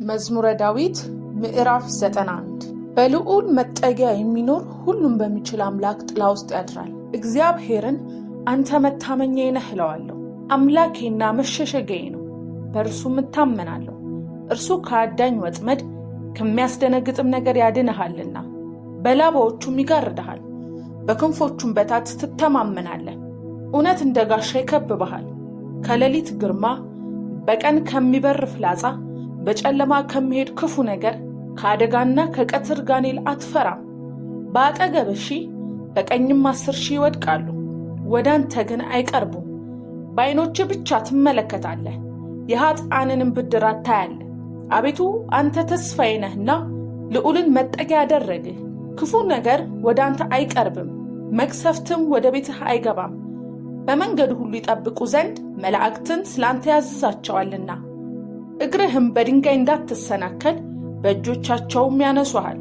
መዝሙረ ዳዊት ምዕራፍ 91 በልዑል መጠጊያ የሚኖር ሁሉን በሚችል አምላክ ጥላ ውስጥ ያድራል። እግዚአብሔርን አንተ መታመኛዬ ነህ እለዋለሁ። አምላኬና መሸሸጊያዬ ነው፣ በእርሱም እታመናለሁ። እርሱ ከአዳኝ ወጥመድ ከሚያስደነግጥም ነገር ያድንሃልና፣ በላባዎቹም ይጋርድሃል፣ በክንፎቹም በታች ትተማመናለህ። እውነት እንደ ጋሻ ይከብብሃል። ከሌሊት ግርማ፣ በቀን ከሚበር ፍላጻ፣ በጨለማ ከሚሄድ ክፉ ነገር፣ ከአደጋና ከቀትር ጋኔል አትፈራም። በአጠገብህ 1000 በቀኝም 10,000 ይወድቃሉ፣ ወደ አንተ ግን አይቀርቡም። በዓይኖችህ ብቻ ትመለከታለህ፣ የኃጥአንንም ብድራት ታያለህ። አቤቱ አንተ ተስፋዬ ነህና ልዑልን መጠጊያ አደረግህ። ክፉ ነገር ወደ አንተ አይቀርብም፣ መቅሰፍትም ወደ ቤትህ አይገባም። በመንገድ ሁሉ ይጠብቁ ዘንድ መላእክትን ስላንተ ያዝዛቸዋልና፣ እግርህም በድንጋይ እንዳትሰናከል በእጆቻቸውም ያነሱሃል።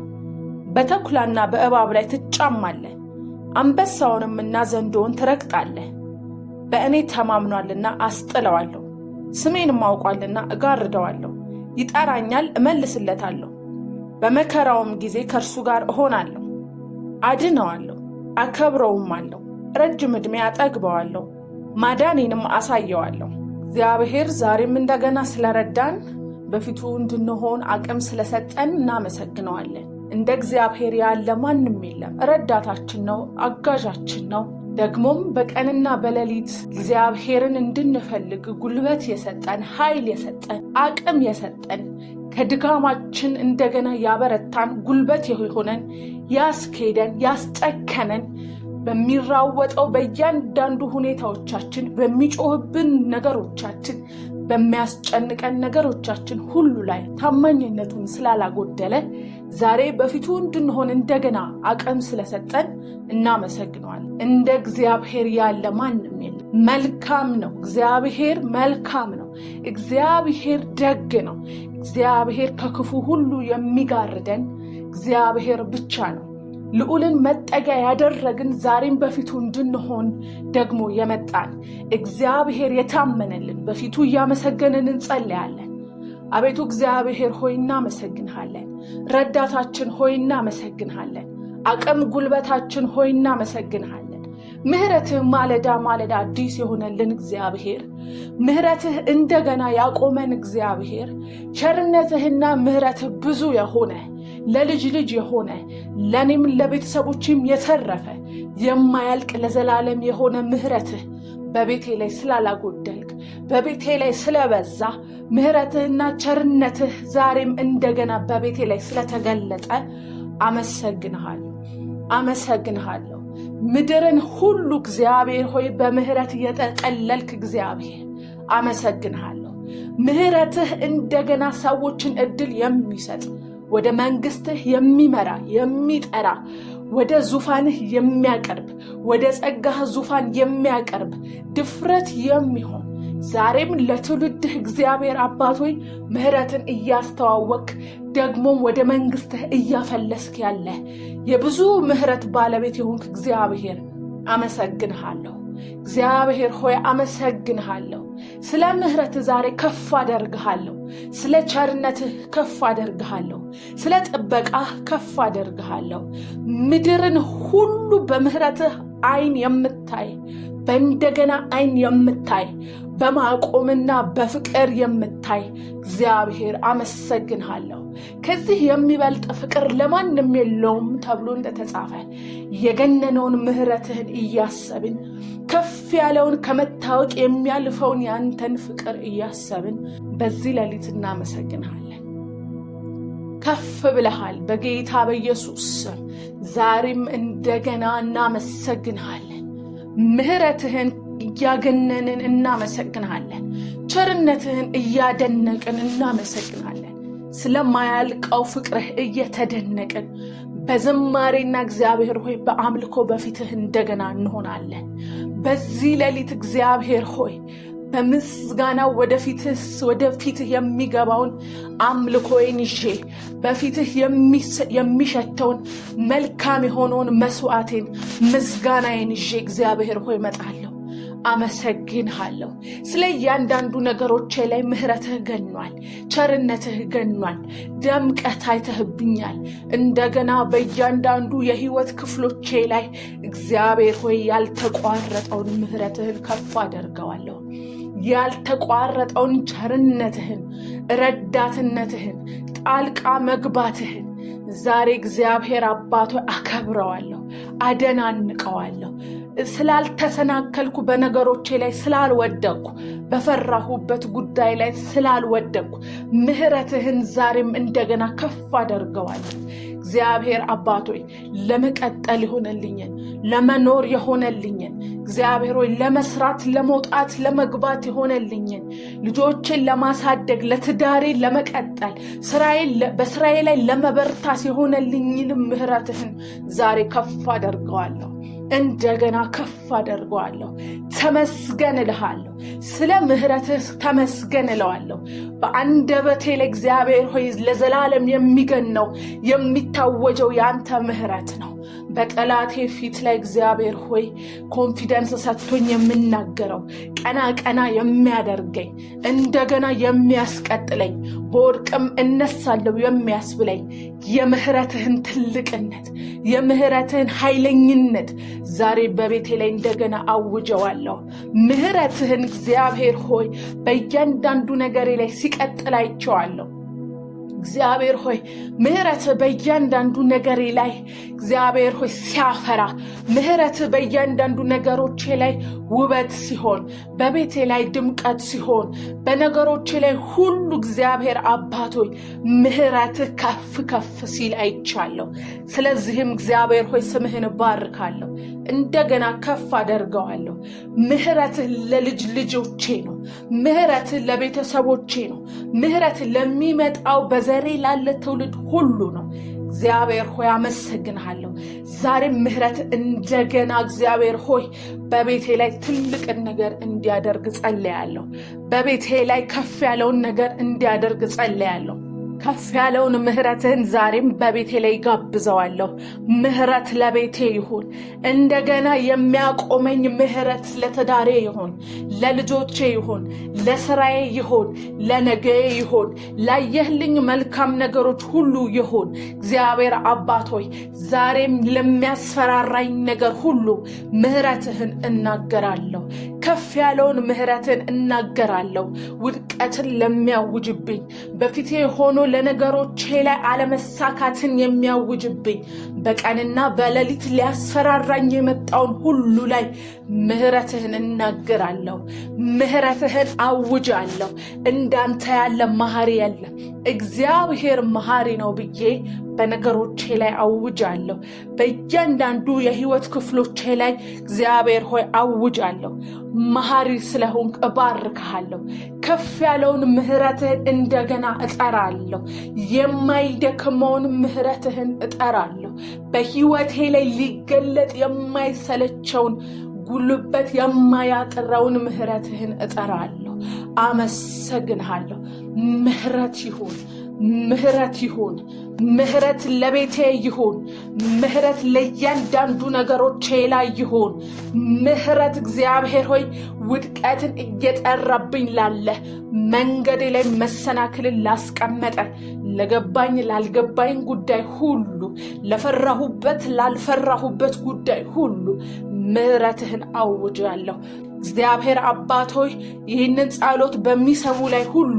በተኩላና በእባብ ላይ ትጫማለህ፣ አንበሳውንምና ዘንዶውን ትረግጣለህ። በእኔ ተማምኗልና አስጥለዋለሁ፣ ስሜንም አውቋልና እጋርደዋለሁ። ይጠራኛል፣ እመልስለታለሁ። በመከራውም ጊዜ ከእርሱ ጋር እሆናለሁ፣ አድነዋለሁ፣ አከብረውማለሁ። ረጅም ዕድሜ አጠግበዋለሁ፣ ማዳኔንም አሳየዋለሁ። እግዚአብሔር ዛሬም እንደገና ስለረዳን፣ በፊቱ እንድንሆን አቅም ስለሰጠን እናመሰግነዋለን። እንደ እግዚአብሔር ያለ ማንም የለም። ረዳታችን ነው፣ አጋዣችን ነው። ደግሞም በቀንና በሌሊት እግዚአብሔርን እንድንፈልግ ጉልበት የሰጠን፣ ኃይል የሰጠን፣ አቅም የሰጠን፣ ከድካማችን እንደገና ያበረታን፣ ጉልበት የሆነን፣ ያስኬደን፣ ያስጨከነን፣ በሚራወጠው በእያንዳንዱ ሁኔታዎቻችን፣ በሚጮህብን ነገሮቻችን፣ በሚያስጨንቀን ነገሮቻችን ሁሉ ላይ ታማኝነቱን ስላላጎደለ ዛሬ በፊቱ እንድንሆን እንደገና አቅም ስለሰጠን እናመሰግነዋለን። እንደ እግዚአብሔር ያለ ማንም የለም። መልካም ነው፣ እግዚአብሔር መልካም ነው። እግዚአብሔር ደግ ነው። እግዚአብሔር ከክፉ ሁሉ የሚጋርደን እግዚአብሔር ብቻ ነው። ልዑልን መጠጊያ ያደረግን ዛሬም በፊቱ እንድንሆን ደግሞ የመጣን እግዚአብሔር የታመነልን በፊቱ እያመሰገንን እንጸልያለን። አቤቱ እግዚአብሔር ሆይ እናመሰግንሃለን። ረዳታችን ሆይ እናመሰግንሃለን። አቅም ጉልበታችን ሆይ እናመሰግንሃለን። ምሕረትህ ማለዳ ማለዳ አዲስ የሆነልን እግዚአብሔር፣ ምሕረትህ እንደገና ያቆመን እግዚአብሔር፣ ቸርነትህና ምሕረትህ ብዙ የሆነ ለልጅ ልጅ የሆነ ለኔም ለቤተሰቦችም የተረፈ የማያልቅ ለዘላለም የሆነ ምሕረትህ በቤቴ ላይ ስላላጎደልክ፣ በቤቴ ላይ ስለበዛ፣ ምሕረትህና ቸርነትህ ዛሬም እንደገና በቤቴ ላይ ስለተገለጠ አመሰግንሃለሁ፣ አመሰግንሃለሁ። ምድርን ሁሉ እግዚአብሔር ሆይ በምሕረት የጠቀለልክ እግዚአብሔር አመሰግንሃለሁ። ምሕረትህ እንደገና ሰዎችን ዕድል የሚሰጥ፣ ወደ መንግስትህ የሚመራ የሚጠራ፣ ወደ ዙፋንህ የሚያቀርብ፣ ወደ ጸጋህ ዙፋን የሚያቀርብ ድፍረት የሚሆን ዛሬም ለትውልድህ እግዚአብሔር አባት ሆይ ምሕረትን እያስተዋወቅ ደግሞም ወደ መንግስትህ እያፈለስክ ያለ የብዙ ምሕረት ባለቤት የሆንክ እግዚአብሔር አመሰግንሃለሁ። እግዚአብሔር ሆይ አመሰግንሃለሁ። ስለ ምሕረትህ ዛሬ ከፍ አደርግሃለሁ። ስለ ቸርነትህ ከፍ አደርግሃለሁ። ስለ ጥበቃህ ከፍ አደርግሃለሁ። ምድርን ሁሉ በምሕረትህ ዓይን የምታይ፣ በእንደገና ዓይን የምታይ፣ በማቆምና በፍቅር የምታይ እግዚአብሔር አመሰግንሃለሁ። ከዚህ የሚበልጥ ፍቅር ለማንም የለውም ተብሎ እንደተጻፈ የገነነውን ምሕረትህን እያሰብን፣ ከፍ ያለውን ከመታወቅ የሚያልፈውን ያንተን ፍቅር እያሰብን በዚህ ሌሊት እናመሰግንሃለን። ከፍ ብለሃል በጌታ በኢየሱስ ስም። ዛሬም እንደገና እናመሰግንሃለን። ምሕረትህን እያገነንን እናመሰግንሃለን። ቸርነትህን እያደነቅን እናመሰግንሃለን። ስለማያልቀው ፍቅርህ እየተደነቅን በዝማሬና እግዚአብሔር ሆይ በአምልኮ በፊትህ እንደገና እንሆናለን። በዚህ ሌሊት እግዚአብሔር ሆይ በምስጋና ወደፊትህ የሚገባውን አምልኮዬን ይዤ በፊትህ የሚሸተውን መልካም የሆነውን መስዋዕቴን ምስጋናዬን ይዤ እግዚአብሔር ሆይ እመጣለሁ። አመሰግንሃለሁ። ስለ እያንዳንዱ ነገሮቼ ላይ ምህረትህ ገኗል፣ ቸርነትህ ገኗል፣ ደምቀት አይተህብኛል። እንደገና በእያንዳንዱ የህይወት ክፍሎቼ ላይ እግዚአብሔር ሆይ ያልተቋረጠውን ምህረትህን ከፍ አደርገዋለሁ። ያልተቋረጠውን ቸርነትህን፣ ረዳትነትህን፣ ጣልቃ መግባትህን ዛሬ እግዚአብሔር አባቶ አከብረዋለሁ፣ አደናንቀዋለሁ። ስላልተሰናከልኩ፣ በነገሮቼ ላይ ስላልወደቅኩ፣ በፈራሁበት ጉዳይ ላይ ስላልወደቅኩ ምህረትህን ዛሬም እንደገና ከፍ አደርገዋለሁ። እግዚአብሔር አባቶይ ለመቀጠል ይሆነልኝን፣ ለመኖር ይሆነልኝን፣ እግዚአብሔር ሆይ ለመስራት፣ ለመውጣት፣ ለመግባት ይሆነልኝን፣ ልጆችን ለማሳደግ፣ ለትዳሬ ለመቀጠል፣ በስራዬ ላይ ለመበርታት ይሆነልኝን ምህረትህን ዛሬ ከፍ አደርገዋለሁ፣ እንደገና ከፍ አደርገዋለሁ። ተመስገን እልሃለሁ፣ ስለ ምህረትህ ተመስገን እለዋለሁ። በአንደበቴ ለእግዚአብሔር ሆይ ለዘላለም የሚገነው የሚታወጀው ያንተ ምህረት ነው። በጠላቴ ፊት ላይ እግዚአብሔር ሆይ ኮንፊደንስ ሰጥቶኝ የምናገረው፣ ቀና ቀና የሚያደርገኝ፣ እንደገና የሚያስቀጥለኝ፣ በወድቅም እነሳለሁ የሚያስብለኝ የምህረትህን ትልቅነት፣ የምህረትህን ኃይለኝነት ዛሬ በቤቴ ላይ እንደገና አውጀዋለሁ። ምህረትህን እግዚአብሔር ሆይ በእያንዳንዱ ነገሬ ላይ ሲቀጥል አይቼዋለሁ። እግዚአብሔር ሆይ ምህረት በእያንዳንዱ ነገሬ ላይ እግዚአብሔር ሆይ ሲያፈራ፣ ምህረት በእያንዳንዱ ነገሮቼ ላይ ውበት ሲሆን፣ በቤቴ ላይ ድምቀት ሲሆን፣ በነገሮቼ ላይ ሁሉ እግዚአብሔር አባቶይ ምህረት ከፍ ከፍ ሲል አይቻለሁ። ስለዚህም እግዚአብሔር ሆይ ስምህን ባርካለሁ፣ እንደገና ከፍ አደርገዋለሁ። ምህረት ለልጅ ልጆቼ ነው። ምህረት ለቤተሰቦቼ ነው። ምህረት ለሚመጣው በዘሬ ላለ ትውልድ ሁሉ ነው። እግዚአብሔር ሆይ አመሰግንሃለሁ። ዛሬም ምህረት እንደገና እግዚአብሔር ሆይ በቤቴ ላይ ትልቅን ነገር እንዲያደርግ ጸልያለሁ። በቤቴ ላይ ከፍ ያለውን ነገር እንዲያደርግ ጸልያለሁ። ከፍ ያለውን ምህረትህን ዛሬም በቤቴ ላይ ጋብዘዋለሁ። ምህረት ለቤቴ ይሁን። እንደገና የሚያቆመኝ ምህረት ለትዳሬ ይሁን፣ ለልጆቼ ይሁን፣ ለስራዬ ይሁን፣ ለነገዬ ይሁን፣ ላየህልኝ መልካም ነገሮች ሁሉ ይሁን። እግዚአብሔር አባት ሆይ ዛሬም ለሚያስፈራራኝ ነገር ሁሉ ምህረትህን እናገራለሁ። ከፍ ያለውን ምህረትን እናገራለሁ። ውድቀትን ለሚያውጅብኝ፣ በፊቴ ሆኖ ለነገሮቼ ላይ አለመሳካትን የሚያውጅብኝ፣ በቀንና በሌሊት ሊያስፈራራኝ የመጣውን ሁሉ ላይ ምህረትህን እናገራለሁ። ምህረትህን አውጃለሁ። እንዳንተ ያለ መሐሪ የለም። እግዚአብሔር መሐሪ ነው ብዬ በነገሮቼ ላይ አውጃለሁ። በእያንዳንዱ የህይወት ክፍሎቼ ላይ እግዚአብሔር ሆይ አውጃለሁ። መሐሪ ስለሆንክ እባርክሃለሁ። ከፍ ያለውን ምህረትህን እንደገና እጠራለሁ። የማይደክመውን ምህረትህን እጠራለሁ። በህይወቴ ላይ ሊገለጥ የማይሰለቸውን ጉልበት የማያጥረውን ምህረትህን እጠራለሁ። አመሰግንሃለሁ። ምህረት ይሁን፣ ምህረት ይሁን፣ ምህረት ለቤቴ ይሁን፣ ምህረት ለእያንዳንዱ ነገሮቼ ላይ ይሁን። ምህረት እግዚአብሔር ሆይ ውድቀትን እየጠራብኝ ላለ፣ መንገዴ ላይ መሰናክልን ላስቀመጠ፣ ለገባኝ ላልገባኝ ጉዳይ ሁሉ፣ ለፈራሁበት ላልፈራሁበት ጉዳይ ሁሉ ምህረትህን አውጃለሁ። እግዚአብሔር አባት ሆይ ይህንን ጸሎት በሚሰሙ ላይ ሁሉ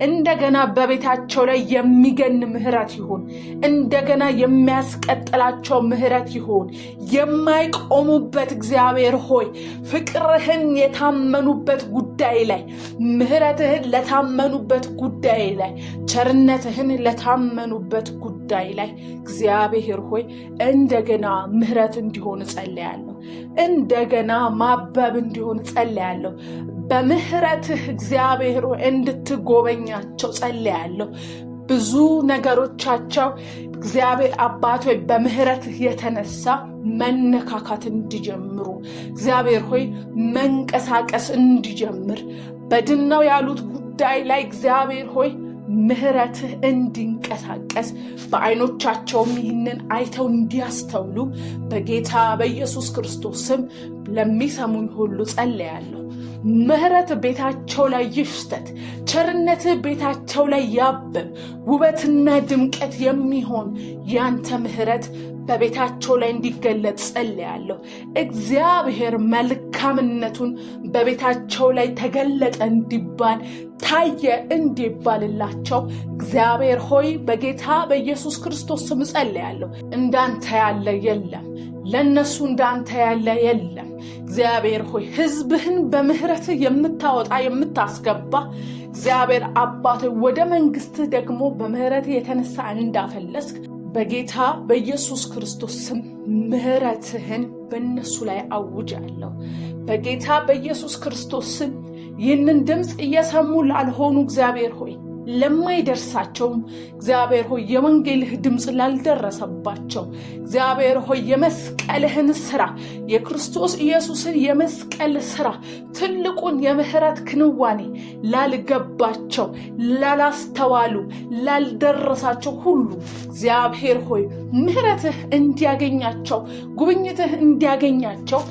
እንደገና በቤታቸው ላይ የሚገን ምህረት ይሁን። እንደገና የሚያስቀጥላቸው ምህረት ይሁን። የማይቆሙበት እግዚአብሔር ሆይ ፍቅርህን የታመኑበት ጉዳይ ላይ፣ ምህረትህን ለታመኑበት ጉዳይ ላይ፣ ቸርነትህን ለታመኑበት ጉዳይ ላይ እግዚአብሔር ሆይ እንደገና ምህረት እንዲሆን ጸልያለሁ። እንደገና ማበብ እንዲሆን ጸልያለሁ። በምህረትህ እግዚአብሔር ሆይ እንድትጎበኛቸው ጸልያለሁ። ብዙ ነገሮቻቸው እግዚአብሔር አባት ሆይ በምህረትህ የተነሳ መነካካት እንዲጀምሩ፣ እግዚአብሔር ሆይ መንቀሳቀስ እንዲጀምር፣ በድነው ያሉት ጉዳይ ላይ እግዚአብሔር ሆይ ምህረትህ እንዲንቀሳቀስ በዓይኖቻቸውም ይህንን አይተው እንዲያስተውሉ በጌታ በኢየሱስ ክርስቶስ ስም ለሚሰሙኝ ሁሉ ጸልያለሁ። ምህረት ቤታቸው ላይ ይሽተት፣ ቸርነት ቤታቸው ላይ ያብብ። ውበትና ድምቀት የሚሆን ያንተ ምህረት በቤታቸው ላይ እንዲገለጽ ጸልያለሁ። እግዚአብሔር መልካምነቱን በቤታቸው ላይ ተገለጠ እንዲባል ታየ እንዲባልላቸው እግዚአብሔር ሆይ በጌታ በኢየሱስ ክርስቶስ ስም ጸልያለሁ። እንዳንተ ያለ የለም፣ ለነሱ እንዳንተ ያለ የለም። እግዚአብሔር ሆይ ሕዝብህን በምህረትህ የምታወጣ የምታስገባ እግዚአብሔር አባት ወደ መንግስትህ ደግሞ በምህረትህ የተነሳ እንዳፈለስክ በጌታ በኢየሱስ ክርስቶስ ስም ምህረትህን በእነሱ ላይ አውጃለሁ። በጌታ በኢየሱስ ክርስቶስ ስም ይህንን ድምፅ እየሰሙ ላልሆኑ እግዚአብሔር ሆይ ለማይደርሳቸውም እግዚአብሔር ሆይ የወንጌልህ ድምፅ ላልደረሰባቸው እግዚአብሔር ሆይ የመስቀልህን ስራ የክርስቶስ ኢየሱስን የመስቀል ስራ ትልቁን የምህረት ክንዋኔ ላልገባቸው ላላስተዋሉ ላልደረሳቸው ሁሉ እግዚአብሔር ሆይ ምህረትህ እንዲያገኛቸው ጉብኝትህ እንዲያገኛቸው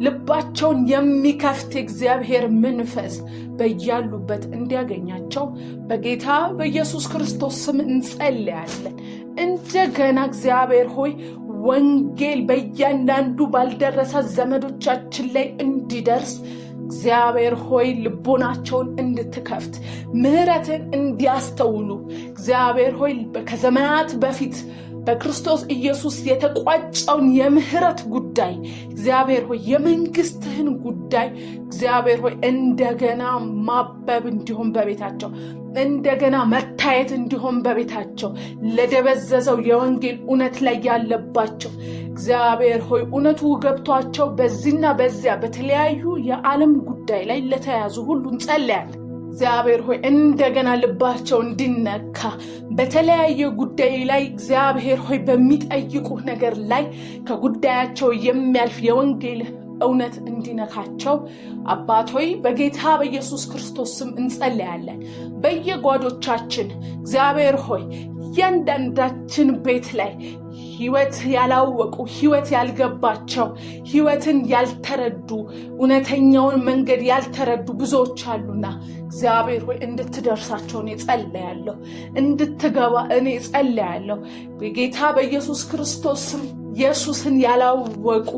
ልባቸውን የሚከፍት እግዚአብሔር መንፈስ በያሉበት እንዲያገኛቸው በጌታ በኢየሱስ ክርስቶስ ስም እንጸልያለን። እንደገና እግዚአብሔር ሆይ ወንጌል በእያንዳንዱ ባልደረሰ ዘመዶቻችን ላይ እንዲደርስ እግዚአብሔር ሆይ ልቦናቸውን እንድትከፍት ምህረትን እንዲያስተውሉ እግዚአብሔር ሆይ ከዘመናት በፊት በክርስቶስ ኢየሱስ የተቋጨውን የምህረት ጉዳይ እግዚአብሔር ሆይ የመንግስትህን ጉዳይ እግዚአብሔር ሆይ እንደገና ማበብ እንዲሆን በቤታቸው እንደገና መታየት እንዲሆን በቤታቸው ለደበዘዘው የወንጌል እውነት ላይ ያለባቸው እግዚአብሔር ሆይ እውነቱ ገብቷቸው በዚህና በዚያ በተለያዩ የዓለም ጉዳይ ላይ ለተያዙ ሁሉ እንጸልያለን። እግዚአብሔር ሆይ እንደገና ልባቸው እንዲነካ በተለያየ ጉዳይ ላይ እግዚአብሔር ሆይ በሚጠይቁህ ነገር ላይ ከጉዳያቸው የሚያልፍ የወንጌል እውነት እንዲነካቸው አባት ሆይ በጌታ በኢየሱስ ክርስቶስ ስም እንጸልያለን። በየጓዶቻችን እግዚአብሔር ሆይ እያንዳንዳችን ቤት ላይ ሕይወት ያላወቁ ሕይወት ያልገባቸው ሕይወትን ያልተረዱ እውነተኛውን መንገድ ያልተረዱ ብዙዎች አሉና እግዚአብሔር ሆይ እንድትደርሳቸው እኔ ጸልያለሁ፣ እንድትገባ እኔ ጸልያለሁ። በጌታ በኢየሱስ ክርስቶስ ስም ኢየሱስን ያላወቁ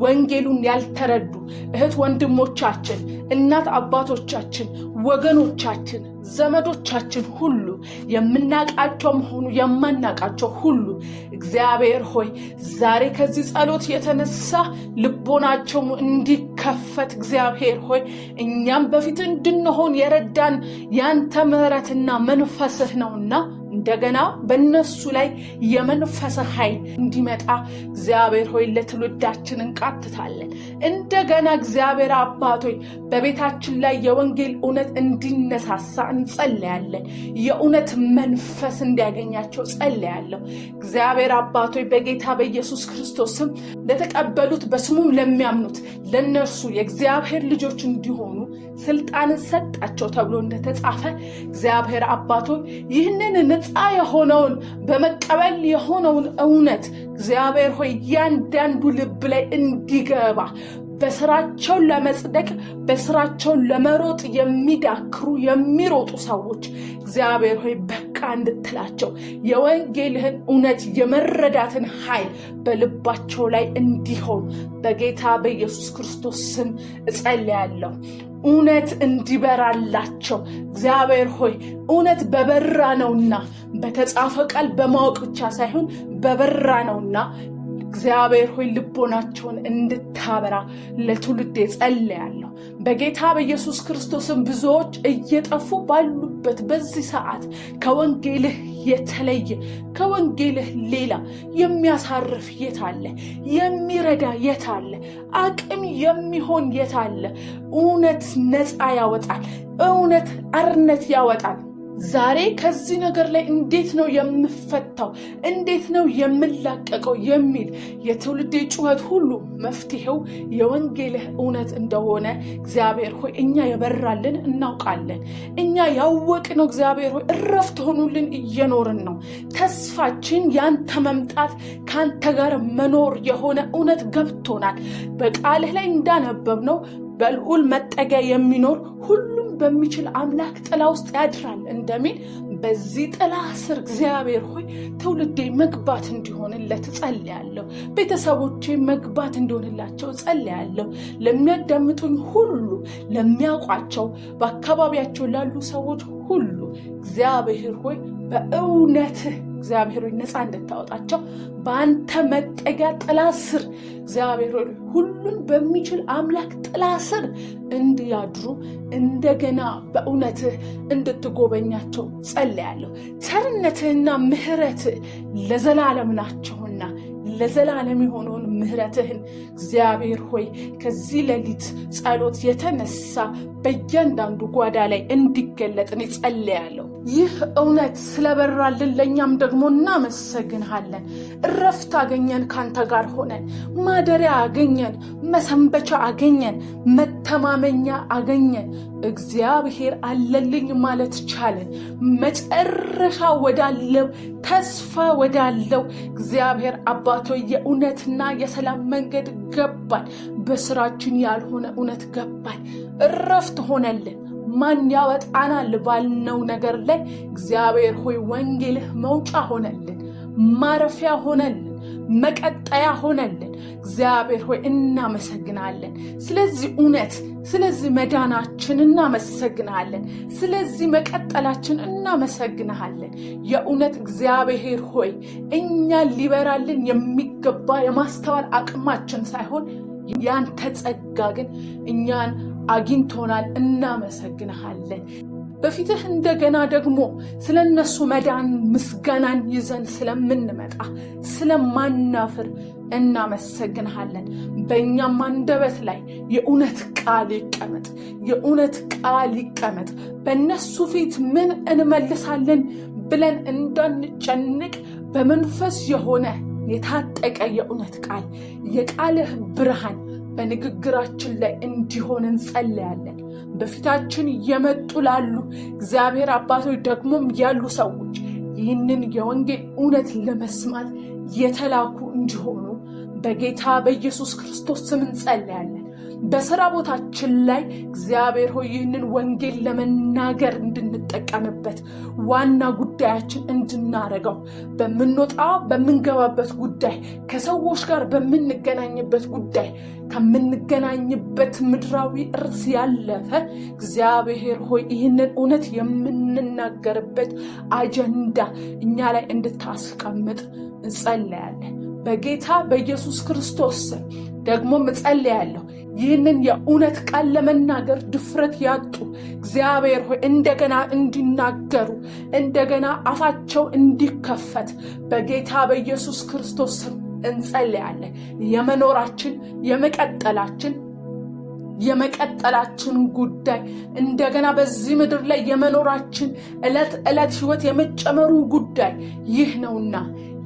ወንጌሉን ያልተረዱ እህት ወንድሞቻችን፣ እናት አባቶቻችን፣ ወገኖቻችን፣ ዘመዶቻችን ሁሉ የምናቃቸው ሆኑ የማናቃቸው ሁሉ እግዚአብሔር ሆይ ዛሬ ከዚህ ጸሎት የተነሳ ልቦናቸው እንዲከፈት እግዚአብሔር ሆይ እኛም በፊት እንድንሆን የረዳን ያንተ ምህረትና መንፈስህ ነውና እንደገና በእነሱ ላይ የመንፈስ ኃይል እንዲመጣ እግዚአብሔር ሆይ ለትውልዳችን እንቃትታለን። እንደገና እግዚአብሔር አባት ሆይ በቤታችን ላይ የወንጌል እውነት እንዲነሳሳ እንጸልያለን። የእውነት መንፈስ እንዲያገኛቸው ጸልያለሁ። እግዚአብሔር አባት ሆይ በጌታ በኢየሱስ ክርስቶስ ስም ለተቀበሉት በስሙም ለሚያምኑት ለነርሱ የእግዚአብሔር ልጆች እንዲሆኑ ስልጣንን ሰጣቸው ተብሎ እንደተጻፈ እግዚአብሔር አባት ሆይ ይህንን ነፃ የሆነውን በመቀበል የሆነውን እውነት እግዚአብሔር ሆይ ያንዳንዱ ልብ ላይ እንዲገባ በስራቸው ለመጽደቅ በስራቸው ለመሮጥ የሚዳክሩ የሚሮጡ ሰዎች እግዚአብሔር ሆይ በቃ እንድትላቸው የወንጌልህን እውነት የመረዳትን ኃይል በልባቸው ላይ እንዲሆን በጌታ በኢየሱስ ክርስቶስ ስም እጸልያለሁ። እውነት እንዲበራላቸው እግዚአብሔር ሆይ እውነት በበራ ነውና በተጻፈ ቃል በማወቅ ብቻ ሳይሆን በበራ ነውና እግዚአብሔር ሆይ ልቦናቸውን እንድታበራ ለትውልድ ጸልያለሁ። በጌታ በኢየሱስ ክርስቶስም ብዙዎች እየጠፉ ባሉበት በዚህ ሰዓት ከወንጌልህ የተለየ ከወንጌልህ ሌላ የሚያሳርፍ የት አለ? የሚረዳ የት አለ? አቅም የሚሆን የት አለ? እውነት ነፃ ያወጣል። እውነት አርነት ያወጣል። ዛሬ ከዚህ ነገር ላይ እንዴት ነው የምፈታው? እንዴት ነው የምላቀቀው? የሚል የትውልድ ጩኸት ሁሉ መፍትሄው የወንጌልህ እውነት እንደሆነ እግዚአብሔር ሆይ እኛ የበራልን እናውቃለን። እኛ ያወቅነው እግዚአብሔር ሆይ እረፍት ሆኑልን እየኖርን ነው። ተስፋችን ያንተ መምጣት ካንተ ጋር መኖር የሆነ እውነት ገብቶናል። በቃልህ ላይ እንዳነበብነው በልዑል መጠጊያ የሚኖር ሁሉም በሚችል አምላክ ጥላ ውስጥ ያድራል እንደሚል በዚህ ጥላ ስር እግዚአብሔር ሆይ ትውልዴ መግባት እንዲሆንለት ጸልያለሁ። ቤተሰቦቼ መግባት እንዲሆንላቸው ጸልያለሁ። ለሚያዳምጡኝ ሁሉ፣ ለሚያውቋቸው፣ በአካባቢያቸው ላሉ ሰዎች ሁሉ እግዚአብሔር ሆይ በእውነትህ እግዚአብሔር ሆይ ነፃ እንድታወጣቸው በአንተ መጠጊያ ጥላ ስር እግዚአብሔር ሆይ ሁሉን በሚችል አምላክ ጥላ ስር እንዲያድሩ እንደገና በእውነትህ እንድትጎበኛቸው ጸልያለሁ። ቸርነትህና ምሕረትህ ለዘላለም ናቸውና ለዘላለም የሆነውን ምሕረትህን እግዚአብሔር ሆይ ከዚህ ሌሊት ጸሎት የተነሳ በእያንዳንዱ ጓዳ ላይ እንዲገለጥን ጸልያለሁ። ይህ እውነት ስለበራልን ለእኛም ደግሞ እናመሰግንሃለን። እረፍት አገኘን፣ ካንተ ጋር ሆነን ማደሪያ አገኘን፣ መሰንበቻ አገኘን፣ መተማመኛ አገኘን። እግዚአብሔር አለልኝ ማለት ቻለን። መጨረሻ ወዳለው ተስፋ ወዳለው እግዚአብሔር አባቶ የእውነትና የሰላም መንገድ ገባን። በስራችን ያልሆነ እውነት ገባን። እረፍት ሆነልን። ማን ያወጣናል ባልነው ነገር ላይ እግዚአብሔር ሆይ ወንጌልህ መውጫ ሆነልን፣ ማረፊያ ሆነልን፣ መቀጠያ ሆነልን። እግዚአብሔር ሆይ እናመሰግናለን። ስለዚህ እውነት፣ ስለዚህ መዳናችን እናመሰግናለን። ስለዚህ መቀጠላችን እናመሰግናለን። የእውነት እግዚአብሔር ሆይ እኛን ሊበራልን የሚገባ የማስተዋል አቅማችን ሳይሆን ያንተ ጸጋ ግን እኛን አግኝቶናል። እናመሰግናለን። በፊትህ እንደገና ደግሞ ስለነሱ መዳን ምስጋናን ይዘን ስለምንመጣ ስለማናፍር እናመሰግናለን። በእኛም አንደበት ላይ የእውነት ቃል ይቀመጥ፣ የእውነት ቃል ይቀመጥ። በእነሱ ፊት ምን እንመልሳለን ብለን እንዳንጨንቅ በመንፈስ የሆነ የታጠቀ የእውነት ቃል፣ የቃልህ ብርሃን በንግግራችን ላይ እንዲሆን እንጸልያለን። በፊታችን እየመጡ ላሉ እግዚአብሔር አባቶች ደግሞም ያሉ ሰዎች ይህንን የወንጌል እውነት ለመስማት የተላኩ እንዲሆኑ በጌታ በኢየሱስ ክርስቶስ ስም እንጸልያለን። በሥራ ቦታችን ላይ እግዚአብሔር ሆይ ይህንን ወንጌል ለመናገር እንድንጠቀምበት ዋና ጉዳያችን እንድናረገው በምንወጣ በምንገባበት ጉዳይ፣ ከሰዎች ጋር በምንገናኝበት ጉዳይ፣ ከምንገናኝበት ምድራዊ እርስ ያለፈ እግዚአብሔር ሆይ ይህንን እውነት የምንናገርበት አጀንዳ እኛ ላይ እንድታስቀምጥ እንጸልያለን። በጌታ በኢየሱስ ክርስቶስ ስም ደግሞ እጸልያለሁ። ይህንን የእውነት ቃል ለመናገር ድፍረት ያጡ እግዚአብሔር ሆይ እንደገና እንዲናገሩ፣ እንደገና አፋቸው እንዲከፈት በጌታ በኢየሱስ ክርስቶስ ስም እንጸልያለን። የመቀጠላችን ጉዳይ እንደገና በዚህ ምድር ላይ የመኖራችን ዕለት ሕይወት የመጨመሩ ጉዳይ ይህ ነውና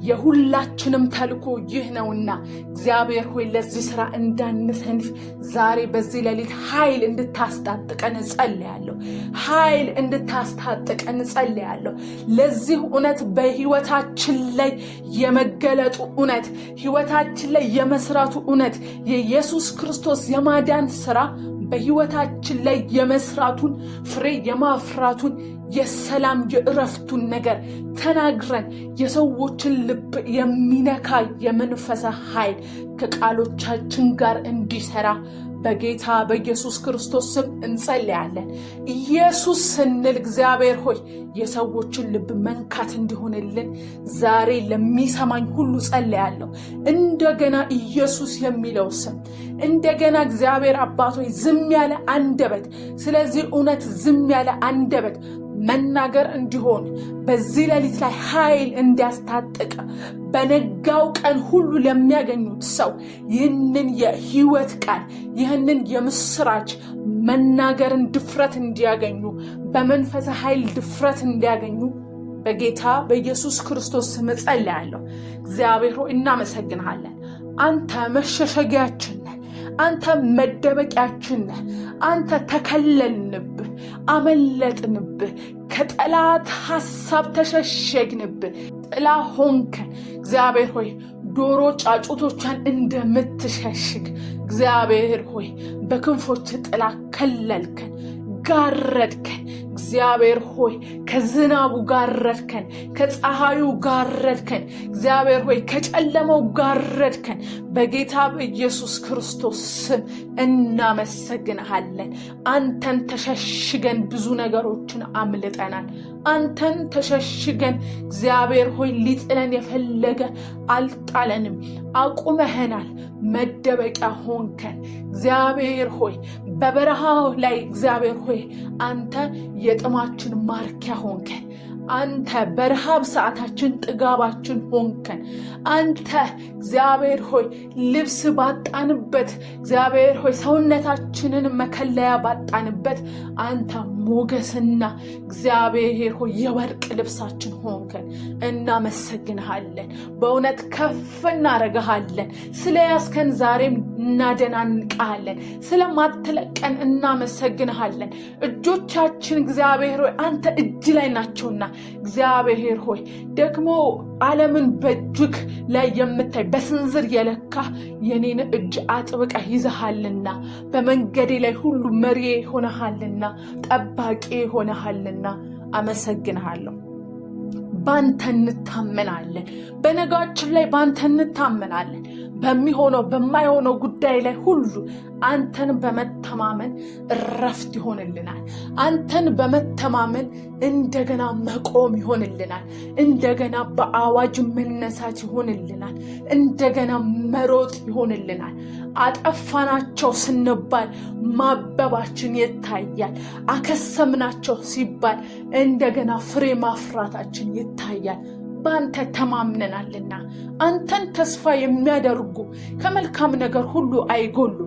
የሁላችንም ተልኮ ይህ ነውና እግዚአብሔር ሆይ ለዚህ ስራ እንዳንሰንፍ ዛሬ በዚህ ሌሊት ኃይል እንድታስታጥቀን ጸልያለሁ። ኃይል እንድታስታጥቀን ጸልያለሁ። ለዚህ እውነት በህይወታችን ላይ የመገለጡ እውነት፣ ህይወታችን ላይ የመስራቱ እውነት፣ የኢየሱስ ክርስቶስ የማዳን ስራ በህይወታችን ላይ የመስራቱን ፍሬ የማፍራቱን የሰላም የእረፍቱን ነገር ተናግረን የሰዎችን ልብ የሚነካ የመንፈስ ኃይል ከቃሎቻችን ጋር እንዲሰራ በጌታ በኢየሱስ ክርስቶስ ስም እንጸልያለን። ኢየሱስ ስንል እግዚአብሔር ሆይ የሰዎችን ልብ መንካት እንዲሆንልን ዛሬ ለሚሰማኝ ሁሉ ጸልያለሁ። እንደገና ኢየሱስ የሚለው ስም እንደገና እግዚአብሔር አባቶች ዝም ያለ አንደበት፣ ስለዚህ እውነት ዝም ያለ አንደበት መናገር እንዲሆን በዚህ ሌሊት ላይ ኃይል እንዲያስታጥቅ በነጋው ቀን ሁሉ ለሚያገኙት ሰው ይህንን የህይወት ቃል ይህንን የምስራች መናገርን ድፍረት እንዲያገኙ በመንፈስ ኃይል ድፍረት እንዲያገኙ በጌታ በኢየሱስ ክርስቶስ ስም ጸልያለሁ። እግዚአብሔር ሆይ እናመሰግንሃለን። አንተ መሸሸጊያችን ነህ። አንተ መደበቂያችን ነህ። አንተ ተከለልንብህ፣ አመለጥንብህ፣ ከጠላት ሐሳብ ተሸሸግንብህ፣ ጥላ ሆንከን። እግዚአብሔር ሆይ ዶሮ ጫጩቶቿን እንደምትሸሽግ እግዚአብሔር ሆይ በክንፎች ጥላ ከለልከን፣ ጋረድከን። እግዚአብሔር ሆይ ከዝናቡ ጋረድከን፣ ከፀሐዩ ጋረድከን። እግዚአብሔር ሆይ ከጨለማው ጋረድከን። በጌታ በኢየሱስ ክርስቶስ ስም እናመሰግንሃለን። አንተን ተሸሽገን ብዙ ነገሮችን አምልጠናል። አንተን ተሸሽገን እግዚአብሔር ሆይ ሊጥለን የፈለገ አልጣለንም፣ አቁመህናል። መደበቂያ ሆንከን። እግዚአብሔር ሆይ በበረሃው ላይ እግዚአብሔር ሆይ አንተ የጥማችን ማርኪያ ሆንከን። አንተ በረሃብ ሰዓታችን ጥጋባችን ሆንከን። አንተ እግዚአብሔር ሆይ ልብስ ባጣንበት እግዚአብሔር ሆይ ሰውነታችንን መከለያ ባጣንበት አንተ ሞገስና እግዚአብሔር ሆይ የወርቅ ልብሳችን ሆንከን። እናመሰግንሃለን። በእውነት ከፍ እናረጋሃለን። ስለያዝከን ዛሬም እናደናንቃለን። ስለማትለቀን እናመሰግንሃለን። እጆቻችን እግዚአብሔር ሆይ አንተ እጅ ላይ ናቸውና እግዚአብሔር ሆይ ደግሞ ዓለምን በእጅህ ላይ የምታይ በስንዝር የለካ የኔን እጅ አጥብቀህ ይዘሃልና በመንገዴ ላይ ሁሉ መሪ ሆነሃልና ጠባቂ ሆነሃልና አመሰግንሃለሁ። ባንተ እንታመናለን። በነጋችን ላይ ባንተ እንታመናለን። በሚሆነው በማይሆነው ጉዳይ ላይ ሁሉ አንተን በመተማመን እረፍት ይሆንልናል። አንተን በመተማመን እንደገና መቆም ይሆንልናል። እንደገና በአዋጅ መነሳት ይሆንልናል። እንደገና መሮጥ ይሆንልናል። አጠፋናቸው ስንባል ማበባችን ይታያል። አከሰምናቸው ሲባል እንደገና ፍሬ ማፍራታችን ይታያል። ባንተ ተማምነናልና አንተን ተስፋ የሚያደርጉ ከመልካም ነገር ሁሉ አይጎሉ።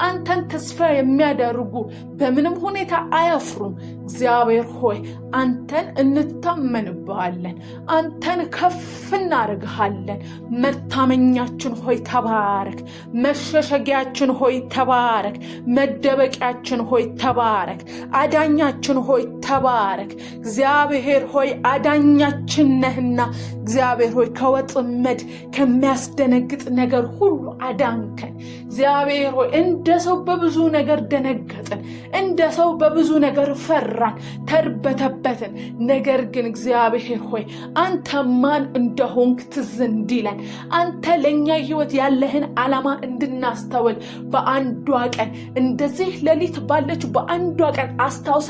አንተን ተስፋ የሚያደርጉ በምንም ሁኔታ አያፍሩም። እግዚአብሔር ሆይ አንተን እንታመንብሃለን። አንተን ከፍ እናርግሃለን። መታመኛችን ሆይ ተባረክ። መሸሸጊያችን ሆይ ተባረክ። መደበቂያችን ሆይ ተባረክ። አዳኛችን ሆይ ተባረክ። እግዚአብሔር ሆይ አዳኛችን ነህና እግዚአብሔር ሆይ ከወጥመድ ከሚያስደነግጥ ነገር ሁሉ አዳንከን። እግዚአብሔር ሆይ እንደ ሰው በብዙ ነገር ደነገጥን፣ እንደ ሰው በብዙ ነገር ፈራን፣ ተርበተበትን። ነገር ግን እግዚአብሔር ሆይ አንተ ማን እንደሆንክ ትዝ እንዲለን አንተ ለእኛ ሕይወት ያለህን ዓላማ እንድናስተውል በአንዷ ቀን እንደዚህ ሌሊት ባለች በአንዷ ቀን አስታውሰ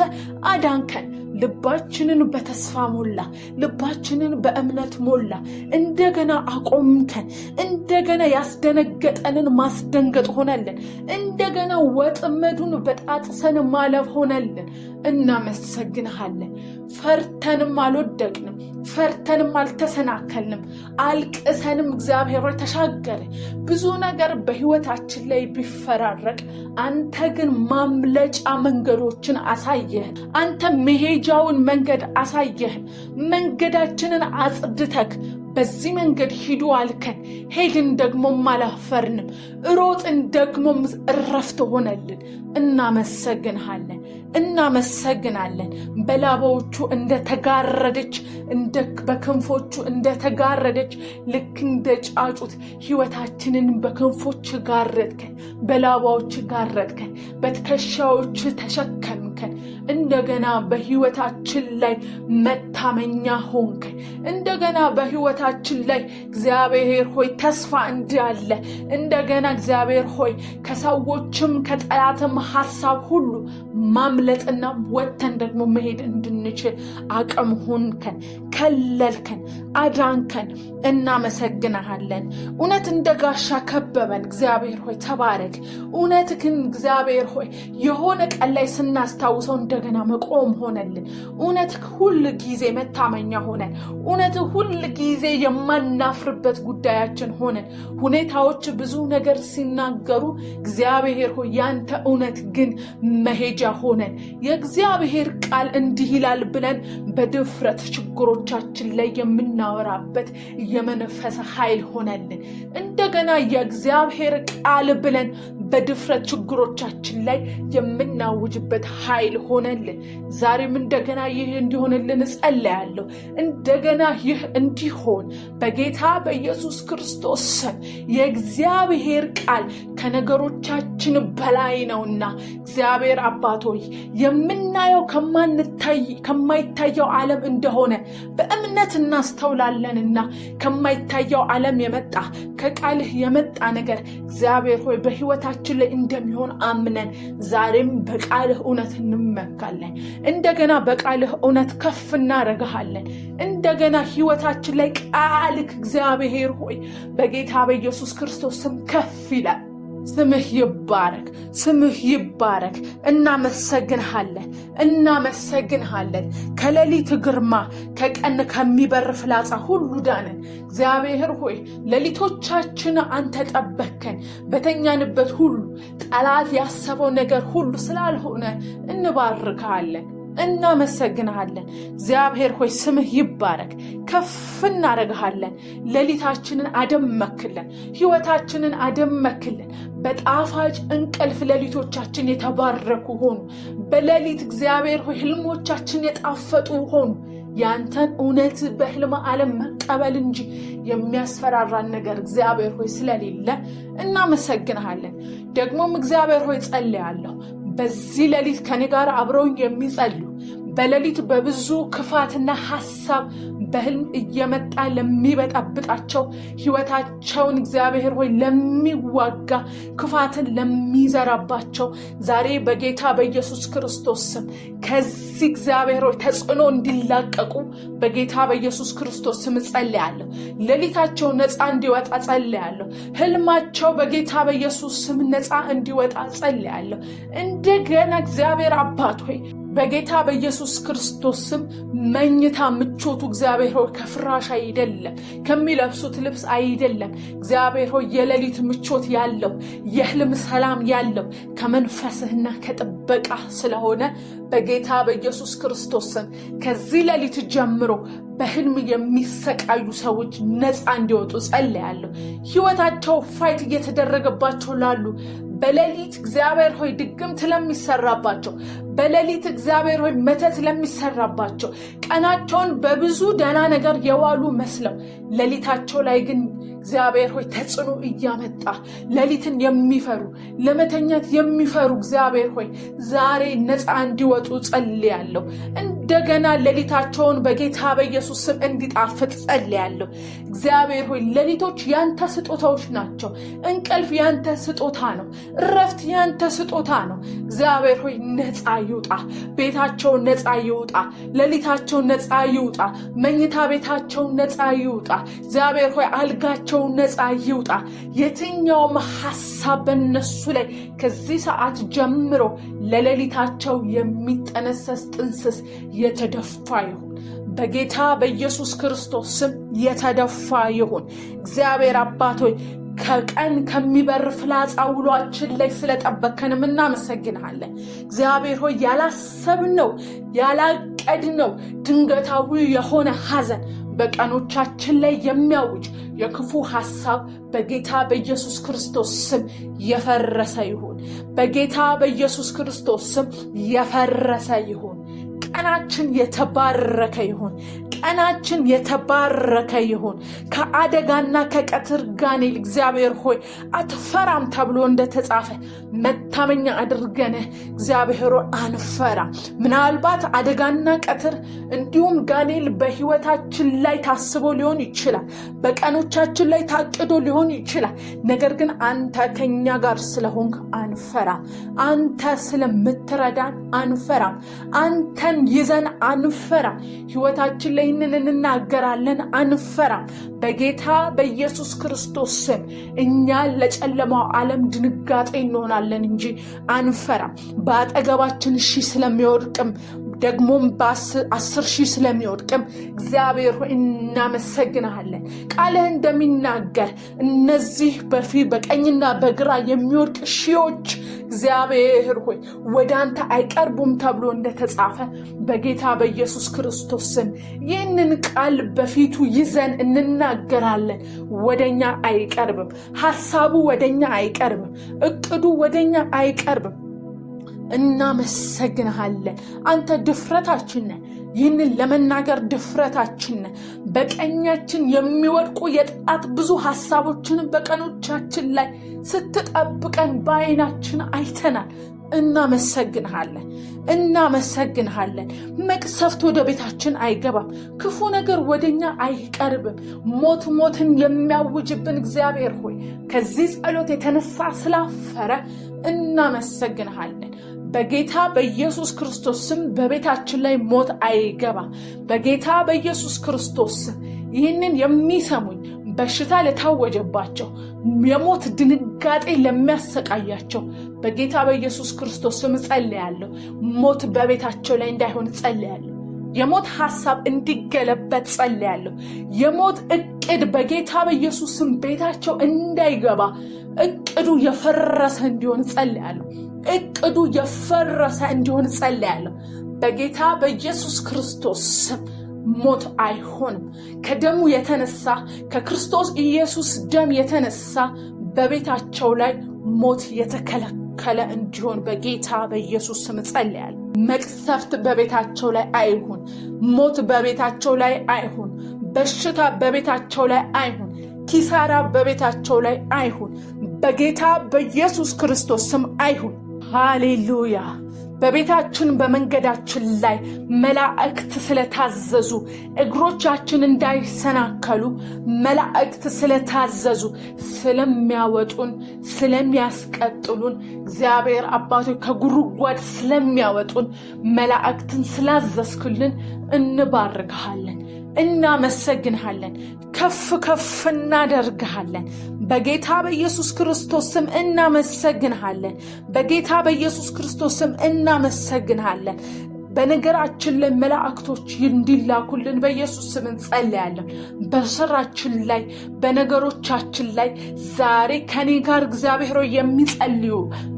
አዳንከን። ልባችንን በተስፋ ሞላ፣ ልባችንን በእምነት ሞላ። እንደገና አቆምከን። እንደገና ያስደነገጠንን ማስደንገጥ ሆነልን። እንደገና ወጥመዱን በጣጥሰን ማለፍ ሆነልን። እናመሰግንሃለን። ፈርተንም አልወደቅንም፣ ፈርተንም አልተሰናከልንም፣ አልቅሰንም እግዚአብሔር ሆይ ተሻገርን። ብዙ ነገር በሕይወታችን ላይ ቢፈራረቅ አንተ ግን ማምለጫ መንገዶችን አሳየህን። አንተ መሄጃውን መንገድ አሳየህን። መንገዳችንን አጽድተክ በዚህ መንገድ ሂዱ አልከን። ሄድን ደግሞም አላፈርንም፣ ሮጥን ደግሞም እረፍት ሆነልን። እናመሰግንሃለን፣ እናመሰግናለን። በላባዎቹ እንደተጋረደች በክንፎቹ እንደተጋረደች ልክ እንደ ጫጩት ሕይወታችንን በክንፎች ጋረድከን፣ በላባዎች ጋረድከን፣ በትከሻዎች ተሸከምከን። እንደገና በሕይወታችን ላይ መታመኛ ሆንከን። እንደገና በሕይወታችን ላይ እግዚአብሔር ሆይ ተስፋ እንዳለ እንደገና እግዚአብሔር ሆይ ከሰዎችም ከጠላትም ሐሳብ ሁሉ ማምለጥና ወጥተን ደግሞ መሄድ እንድንችል አቅም ሆንከን፣ ከለልከን፣ አዳንከን። እናመሰግናሃለን። እውነት እንደ ጋሻ ከበበን። እግዚአብሔር ሆይ ተባረክ። እውነት ግን እግዚአብሔር ሆይ የሆነ ቀን ላይ ስናስታው የምናስታውሰው እንደገና መቆም ሆነልን። እውነት ሁል ጊዜ መታመኛ ሆነን፣ እውነት ሁል ጊዜ የማናፍርበት ጉዳያችን ሆነን፣ ሁኔታዎች ብዙ ነገር ሲናገሩ እግዚአብሔር ሆይ ያንተ እውነት ግን መሄጃ ሆነን፣ የእግዚአብሔር ቃል እንዲህ ይላል ብለን በድፍረት ችግሮቻችን ላይ የምናወራበት የመንፈስ ኃይል ሆነልን። እንደገና የእግዚአብሔር ቃል ብለን በድፍረት ችግሮቻችን ላይ የምናውጅበት ኃይል ሆነልን። ዛሬም እንደገና ይህ እንዲሆንልን ጸልያለሁ። እንደገና ይህ እንዲሆን በጌታ በኢየሱስ ክርስቶስ ስም የእግዚአብሔር ቃል ከነገሮቻችን በላይ ነውና እግዚአብሔር አባት ሆይ የምናየው ከማይታየው ዓለም እንደሆነ በእምነት እናስተውላለንና ከማይታየው ዓለም የመጣ ከቃልህ የመጣ ነገር እግዚአብሔር ሆይ በሕይወታችን ላይ እንደሚሆን አምነን ዛሬም በቃልህ እውነት እንመካለን። እንደገና በቃልህ እውነት ከፍ እናደርግሃለን። እንደገና ሕይወታችን ላይ ቃልህ እግዚአብሔር ሆይ በጌታ በኢየሱስ ክርስቶስ ስም ከፍ ይላል። ስምህ ይባረክ፣ ስምህ ይባረክ። እናመሰግንሃለን። ከሌሊት ግርማ ከቀን ከሚበር ፍላጻ ሁሉ ዳንን። እግዚአብሔር ሆይ ሌሊቶቻችን አንተ ጠበከን። በተኛንበት ሁሉ ጠላት ያሰበው ነገር ሁሉ ስላልሆነ እንባርካለን፣ እናመሰግንሃለን። እግዚአብሔር ሆይ ስምህ ይባረክ። ከፍ እናደርግሃለን። ሌሊታችንን አደመክልን፣ ሕይወታችንን አደመክልን። በጣፋጭ እንቅልፍ ሌሊቶቻችን የተባረኩ ሆኑ። በሌሊት እግዚአብሔር ሆይ ህልሞቻችን የጣፈጡ ሆኑ። ያንተን እውነት በህልም ዓለም መቀበል እንጂ የሚያስፈራራን ነገር እግዚአብሔር ሆይ ስለሌለ እናመሰግንሃለን። ደግሞም እግዚአብሔር ሆይ ጸልያለሁ በዚህ ሌሊት ከኔ ጋር አብረውኝ የሚጸልዩ በሌሊት በብዙ ክፋትና ሐሳብ በህልም እየመጣ ለሚበጣብጣቸው ህይወታቸውን እግዚአብሔር ሆይ ለሚዋጋ ክፋትን ለሚዘራባቸው ዛሬ በጌታ በኢየሱስ ክርስቶስ ስም ከዚህ እግዚአብሔር ሆይ ተጽዕኖ እንዲላቀቁ በጌታ በኢየሱስ ክርስቶስ ስም ጸልያለሁ። ሌሊታቸው ነፃ እንዲወጣ ጸልያለሁ። ህልማቸው በጌታ በኢየሱስ ስም ነፃ እንዲወጣ ጸልያለሁ። እንደገና እግዚአብሔር አባት ሆይ በጌታ በኢየሱስ ክርስቶስ ስም መኝታ ምቾቱ እግዚአብሔር ሆይ ከፍራሽ አይደለም፣ ከሚለብሱት ልብስ አይደለም። እግዚአብሔር ሆይ የሌሊት ምቾት ያለው የህልም ሰላም ያለው ከመንፈስህና ከጥበቃ ስለሆነ በጌታ በኢየሱስ ክርስቶስ ስም ከዚህ ሌሊት ጀምሮ በህልም የሚሰቃዩ ሰዎች ነፃ እንዲወጡ ጸልያለሁ። ህይወታቸው ፋይት እየተደረገባቸው ላሉ በሌሊት እግዚአብሔር ሆይ ድግምት ለሚሰራባቸው በሌሊት እግዚአብሔር ሆይ መተት ለሚሰራባቸው ቀናቸውን በብዙ ደህና ነገር የዋሉ መስለው ሌሊታቸው ላይ ግን እግዚአብሔር ሆይ ተጽዕኖ እያመጣ ሌሊትን የሚፈሩ ለመተኛት የሚፈሩ እግዚአብሔር ሆይ ዛሬ ነፃ እንዲወጡ ጸልያለሁ። እንደገና ሌሊታቸውን በጌታ በኢየሱስ ስም እንዲጣፍጥ ጸልያለሁ። እግዚአብሔር ሆይ ሌሊቶች ያንተ ስጦታዎች ናቸው። እንቅልፍ ያንተ ስጦታ ነው። እረፍት ያንተ ስጦታ ነው። እግዚአብሔር ሆይ ነፃ ይውጣ። ቤታቸው ነፃ ይውጣ። ሌሊታቸው ነፃ ይውጣ። መኝታ ቤታቸው ነፃ ይውጣ። እግዚአብሔር ሆይ አልጋቸው ነፃ ይውጣ። የትኛውም ሐሳብ በእነሱ ላይ ከዚህ ሰዓት ጀምሮ ለሌሊታቸው የሚጠነሰስ ጥንስስ የተደፋ ይሁን። በጌታ በኢየሱስ ክርስቶስ ስም የተደፋ ይሁን። እግዚአብሔር አባት ሆይ ከቀን ከሚበር ፍላጻ ውሏችን ላይ ስለጠበከንም እናመሰግንሃለን። እግዚአብሔር ሆይ ያላሰብነው ያላቀድነው ድንገታዊ የሆነ ሐዘን በቀኖቻችን ላይ የሚያውጅ የክፉ ሐሳብ በጌታ በኢየሱስ ክርስቶስ ስም የፈረሰ ይሁን። በጌታ በኢየሱስ ክርስቶስ ስም የፈረሰ ይሁን። ቀናችን የተባረከ ይሁን። ቀናችን የተባረከ ይሁን። ከአደጋና ከቀትር ጋኔል እግዚአብሔር ሆይ አትፈራም ተብሎ እንደተጻፈ መታመኛ አድርገን እግዚአብሔር አንፈራ። ምናልባት አደጋና ቀትር እንዲሁም ጋኔል በህይወታችን ላይ ታስቦ ሊሆን ይችላል። በቀኖቻችን ላይ ታቅዶ ሊሆን ይችላል። ነገር ግን አንተ ከኛ ጋር ስለሆንክ አንፈራም። አንተ ስለምትረዳን አንፈራም። አንተን ይዘን አንፈራም። ህይወታችን ላይ ይህንን እንናገራለን፣ አንፈራም። በጌታ በኢየሱስ ክርስቶስ ስም እኛ ለጨለማው ዓለም ድንጋጤ እንሆናለን እንጂ አንፈራም። በአጠገባችን ሺህ ስለሚወድቅም ደግሞም በ10 ሺህ ስለሚወድቅም እግዚአብሔር ሆይ እናመሰግናለን። ቃልህ እንደሚናገር እነዚህ በቀኝና በግራ የሚወድቅ ሺዎች እግዚአብሔር ሆይ ወደ አንተ አይቀርቡም ተብሎ እንደተጻፈ በጌታ በኢየሱስ ክርስቶስ ስም ይህንን ቃል በፊቱ ይዘን እንናገራለን። ወደኛ አይቀርብም፣ ሐሳቡ ወደኛ አይቀርብም፣ እቅዱ ወደኛ አይቀርብም። እናመሰግናለን። አንተ ድፍረታችን ነህ። ይህንን ለመናገር ድፍረታችን ነህ። በቀኛችን የሚወድቁ የጠላት ብዙ ሐሳቦችን በቀኖቻችን ላይ ስትጠብቀን በዓይናችን አይተናል። እናመሰግንሃለን። መቅሰፍት ወደ ቤታችን አይገባም። ክፉ ነገር ወደኛ አይቀርብም። ሞትን የሚያውጅብን እግዚአብሔር ሆይ ከዚህ ጸሎት የተነሳ ስላፈረ እናመሰግንሃለን። በጌታ በኢየሱስ ክርስቶስ ስም በቤታችን ላይ ሞት አይገባም። በጌታ በኢየሱስ ክርስቶስ ስም ይህንን የሚሰሙኝ በሽታ ለታወጀባቸው፣ የሞት ድንጋጤ ለሚያሰቃያቸው በጌታ በኢየሱስ ክርስቶስ ስም ጸልያለሁ። ሞት በቤታቸው ላይ እንዳይሆን ጸልያለሁ። የሞት ሐሳብ እንዲገለበት ጸልያለሁ። የሞት እቅድ በጌታ በኢየሱስ ስም ቤታቸው እንዳይገባ እቅዱ የፈረሰ እንዲሆን ጸልያለሁ። በጌታ በኢየሱስ ክርስቶስ ስም ሞት አይሆንም። ከደሙ የተነሳ ከክርስቶስ ኢየሱስ ደም የተነሳ በቤታቸው ላይ ሞት የተከለከለ እንዲሆን በጌታ በኢየሱስ ስም ጸልያለሁ። መቅሰፍት በቤታቸው ላይ አይሁን። ሞት በቤታቸው ላይ አይሁን። በሽታ በቤታቸው ላይ አይሁን። ኪሳራ በቤታቸው ላይ አይሁን። በጌታ በኢየሱስ ክርስቶስ ስም አይሁን። ሃሌሉያ። በቤታችን በመንገዳችን ላይ መላእክት ስለታዘዙ እግሮቻችን እንዳይሰናከሉ መላእክት ስለታዘዙ ስለሚያወጡን ስለሚያስቀጥሉን እግዚአብሔር አባቶች ከጉድጓድ ስለሚያወጡን መላእክትን ስላዘዝክልን እንባርክሃለን፣ እናመሰግንሃለን፣ ከፍ እናደርግሃለን። በጌታ በኢየሱስ ክርስቶስ ስም እናመሰግንሃለን። በጌታ በኢየሱስ ክርስቶስ ስም እናመሰግንሃለን። በነገራችን ላይ መላእክቶች እንዲላኩልን በኢየሱስ ስም እንጸልያለን። በስራችን ላይ በነገሮቻችን ላይ ዛሬ ከኔ ጋር እግዚአብሔር የሚጸልዩ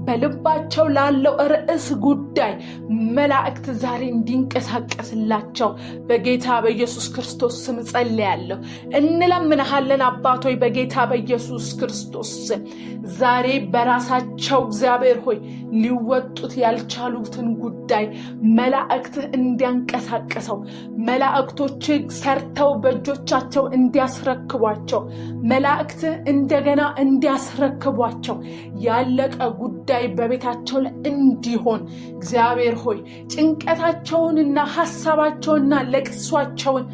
በልባቸው ላለው ርዕስ ጉዳይ መላእክት ዛሬ እንዲንቀሳቀስላቸው በጌታ በኢየሱስ ክርስቶስ ስም ጸልያለሁ። እንለምንሃለን አባቶይ በጌታ በኢየሱስ ክርስቶስ ስም ዛሬ በራሳቸው እግዚአብሔር ሆይ ሊወጡት ያልቻሉትን ጉዳይ መላእክት እንዲያንቀሳቀሰው፣ መላእክቶች ሰርተው በእጆቻቸው እንዲያስረክቧቸው፣ መላእክት እንደገና እንዲያስረክቧቸው ያለቀ ጉዳይ በቤታቸው ላይ እንዲሆን እግዚአብሔር ሆይ ጭንቀታቸውንና ሐሳባቸውንና ለቅሷቸውን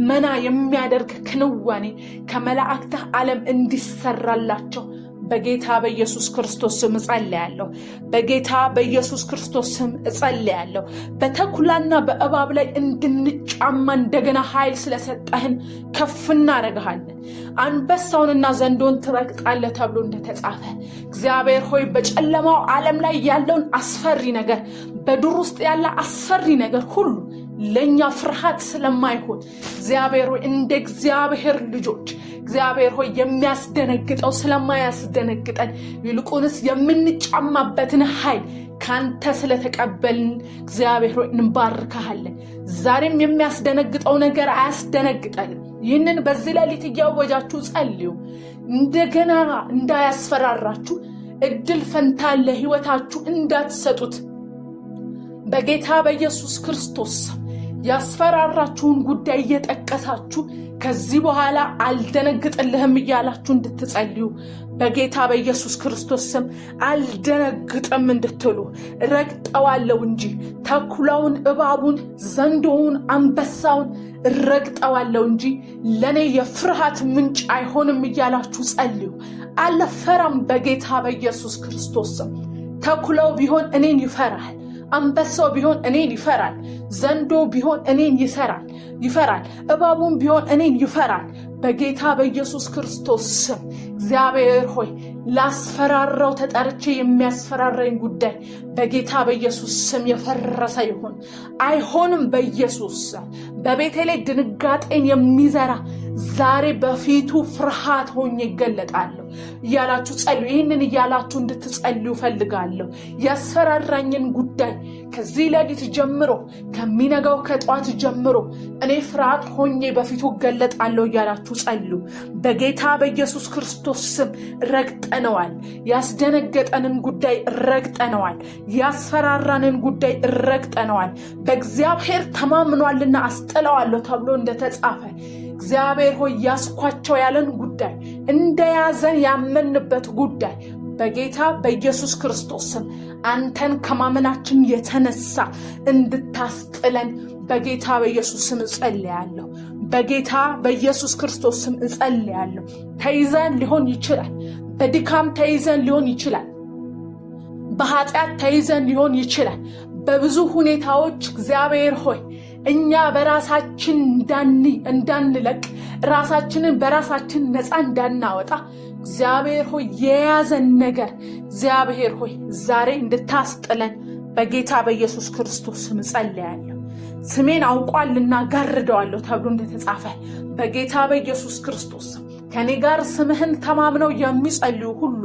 መና የሚያደርግ ክንዋኔ ከመላእክት ዓለም እንዲሰራላቸው በጌታ በኢየሱስ ክርስቶስ ስም እጸልያለሁ። በጌታ በኢየሱስ ክርስቶስ ስም እጸልያለሁ። በተኩላና በእባብ ላይ እንድንጫማ እንደገና ኃይል ስለሰጠህን ከፍ እናደርግሃለን። አንበሳውንና ዘንዶን ትረግጣለህ ተብሎ እንደተጻፈ እግዚአብሔር ሆይ በጨለማው ዓለም ላይ ያለውን አስፈሪ ነገር፣ በዱር ውስጥ ያለ አስፈሪ ነገር ሁሉ ለኛ ፍርሃት ስለማይሆን እግዚአብሔር ሆይ እንደ እግዚአብሔር ልጆች እግዚአብሔር ሆይ የሚያስደነግጠው ስለማያስደነግጠን ይልቁንስ የምንጫማበትን ኃይል ካንተ ስለተቀበልን እግዚአብሔር ሆይ እንባርካለን። ዛሬም የሚያስደነግጠው ነገር አያስደነግጠንም። ይህንን በዚህ ሌሊት እያወጃችሁ ጸልዩ። እንደገና እንዳያስፈራራችሁ እድል ፈንታ ለሕይወታችሁ እንዳትሰጡት በጌታ በኢየሱስ ክርስቶስ ያስፈራራችሁን ጉዳይ እየጠቀሳችሁ ከዚህ በኋላ አልደነግጥልህም እያላችሁ እንድትጸልዩ በጌታ በኢየሱስ ክርስቶስ ስም አልደነግጥም እንድትሉ ረግጠዋለሁ እንጂ ተኩላውን፣ እባቡን፣ ዘንዶውን፣ አንበሳውን ረግጠዋለሁ እንጂ ለኔ የፍርሃት ምንጭ አይሆንም እያላችሁ ጸልዩ። አልፈራም በጌታ በኢየሱስ ክርስቶስ ስም። ተኩላው ቢሆን እኔን ይፈራል፣ አንበሳው ቢሆን እኔን ይፈራል። ዘንዶ ቢሆን እኔን ይፈራል። እባቡም ቢሆን እኔን ይፈራል። በጌታ በኢየሱስ ክርስቶስ ስም እግዚአብሔር ሆይ ላስፈራራው ተጠርቼ የሚያስፈራራኝ ጉዳይ በጌታ በኢየሱስ ስም የፈረሰ ይሁን። አይሆንም በኢየሱስ ስም። በቤቴ ላይ ድንጋጤን የሚዘራ ዛሬ በፊቱ ፍርሃት ሆኜ ይገለጣለሁ እያላችሁ ጸልዩ። ይህንን እያላችሁ እንድትጸልዩ ፈልጋለሁ። ያስፈራራኝን ጉዳይ ከዚህ ሌሊት ጀምሮ ከሚነጋው ከጧት ጀምሮ እኔ ፍርሃት ሆኜ በፊቱ እገለጣለሁ እያላችሁ ጸልዩ። በጌታ በኢየሱስ ክርስቶስ ስም ረግጠነዋል። ያስደነገጠንን ጉዳይ ረግጠነዋል። ያስፈራራንን ጉዳይ ረግጠነዋል። በእግዚአብሔር ተማምኗልና አስጥለዋለሁ ተብሎ እንደተጻፈ እግዚአብሔር ሆይ ያስኳቸው ያለን ጉዳይ እንደያዘን ያመንበት ጉዳይ በጌታ በኢየሱስ ክርስቶስ ስም አንተን ከማመናችን የተነሳ እንድታስጥለን በጌታ በኢየሱስ ስም እጸልያለሁ። በጌታ በኢየሱስ ክርስቶስ ስም እጸልያለሁ። ተይዘን ሊሆን ይችላል። በድካም ተይዘን ሊሆን ይችላል። በኃጢአት ተይዘን ሊሆን ይችላል። በብዙ ሁኔታዎች እግዚአብሔር ሆይ እኛ በራሳችን እንዳንለቅ ራሳችንን በራሳችን ነፃ እንዳናወጣ እግዚአብሔር ሆይ የያዘን ነገር እግዚአብሔር ሆይ ዛሬ እንድታስጥለን በጌታ በኢየሱስ ክርስቶስ ስም ጸልያለሁ። ስሜን አውቋልና ጋርደዋለሁ ተብሎ እንደተጻፈ በጌታ በኢየሱስ ክርስቶስ ከኔ ጋር ስምህን ተማምነው የሚጸልዩ ሁሉ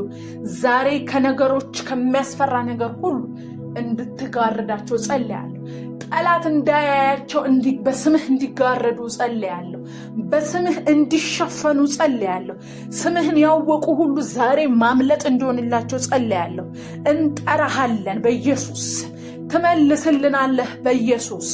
ዛሬ ከነገሮች ከሚያስፈራ ነገር ሁሉ እንድትጋርዳቸው ጸልያለሁ። ጠላት እንዳያያቸው በስምህ እንዲጋረዱ ጸልያለሁ። በስምህ እንዲሸፈኑ ጸልያለሁ። ስምህን ያወቁ ሁሉ ዛሬ ማምለጥ እንዲሆንላቸው ጸልያለሁ። እንጠራሃለን በኢየሱስ ትመልስልናለህ በኢየሱስ።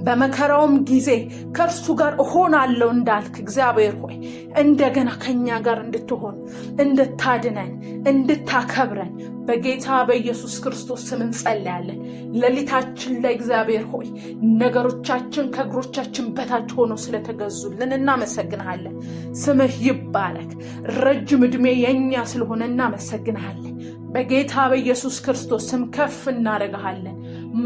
በመከራውም ጊዜ ከእርሱ ጋር እሆናለሁ እንዳልክ እግዚአብሔር ሆይ እንደገና ከኛ ጋር እንድትሆን እንድታድነን እንድታከብረን በጌታ በኢየሱስ ክርስቶስ ስም እንጸልያለን። ሌሊታችን ላይ እግዚአብሔር ሆይ ነገሮቻችን ከእግሮቻችን በታች ሆኖ ስለተገዙልን እናመሰግንሃለን። ስምህ ይባረክ። ረጅም ዕድሜ የኛ ስለሆነ እናመሰግንሃለን። በጌታ በኢየሱስ ክርስቶስ ስም ከፍ እናደርግሃለን።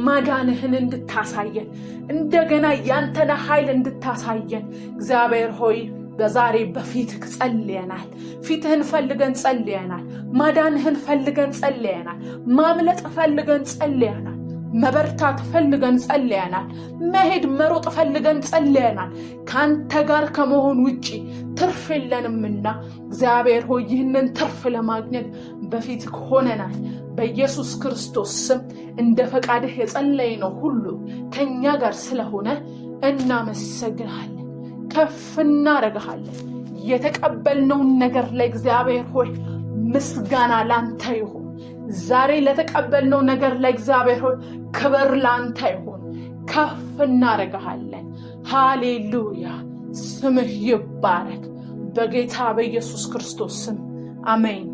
ማዳንህን እንድታሳየን እንደገና ያንተን ኃይል እንድታሳየን እግዚአብሔር ሆይ በዛሬ በፊትህ ጸልየናል። ፊትህን ፈልገን ጸልየናል። ማዳንህን ፈልገን ጸልየናል። ማምለጥ ፈልገን ጸልየናል። መበርታት ፈልገን ጸልየናል። መሄድ መሮጥ ፈልገን ጸልየናል። ካንተ ጋር ከመሆን ውጪ ትርፍ የለንምና እግዚአብሔር ሆይ ይህንን ትርፍ ለማግኘት በፊትህ ሆነናል። በኢየሱስ ክርስቶስ ስም እንደ ፈቃድህ የጸለይነው ሁሉ ከኛ ጋር ስለሆነ እናመሰግናለን። ከፍ እናደርግሃለን። የተቀበልነውን ነገር ለእግዚአብሔር ሆይ ምስጋና ላንተ ይሁን። ዛሬ ለተቀበልነው ነገር ለእግዚአብሔር ሆይ ክብር ላንተ ይሁን። ከፍ እናደርግሃለን። ሃሌሉያ። ስምህ ይባረክ። በጌታ በኢየሱስ ክርስቶስ ስም አሜን።